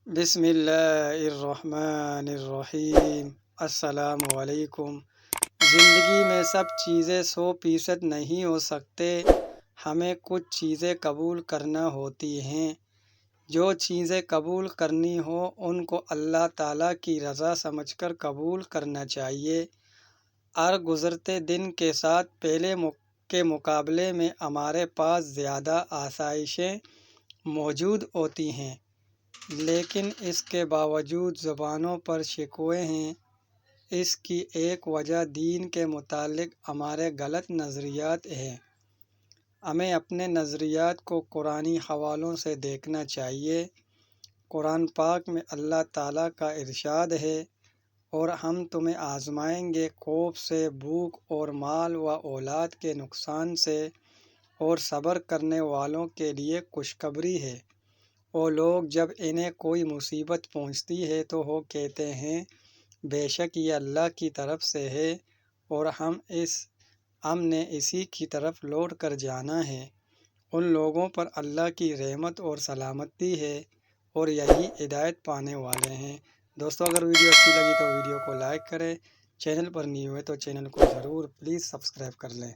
بسم اللہ الرحمن الرحیم۔ السلام علیکم۔ زندگی میں سب چیزیں 100% نہیں ہو سکتے، ہمیں کچھ چیزیں قبول کرنا ہوتی ہیں۔ جو چیزیں قبول کرنی ہو ان کو اللہ تعالیٰ کی رضا سمجھ کر قبول کرنا چاہیے۔ ہر گزرتے دن کے ساتھ پہلے کے مقابلے میں ہمارے پاس زیادہ آسائشیں موجود ہوتی ہیں، لیکن اس کے باوجود زبانوں پر شکوے ہیں۔ اس کی ایک وجہ دین کے متعلق ہمارے غلط نظریات ہیں۔ ہمیں اپنے نظریات کو قرآنی حوالوں سے دیکھنا چاہیے۔ قرآن پاک میں اللہ تعالیٰ کا ارشاد ہے، اور ہم تمہیں آزمائیں گے خوف سے، بھوک اور مال و اولاد کے نقصان سے، اور صبر کرنے والوں کے لیے خوشخبری ہے۔ وہ لوگ جب انہیں کوئی مصیبت پہنچتی ہے تو وہ کہتے ہیں بے شک یہ اللہ کی طرف سے ہے، اور ہم نے اسی کی طرف لوٹ کر جانا ہے۔ ان لوگوں پر اللہ کی رحمت اور سلامتی ہے، اور یہی ہدایت پانے والے ہیں۔ دوستو، اگر ویڈیو اچھی لگی تو ویڈیو کو لائک کریں، چینل پر نیو ہے تو چینل کو ضرور پلیز سبسکرائب کر لیں۔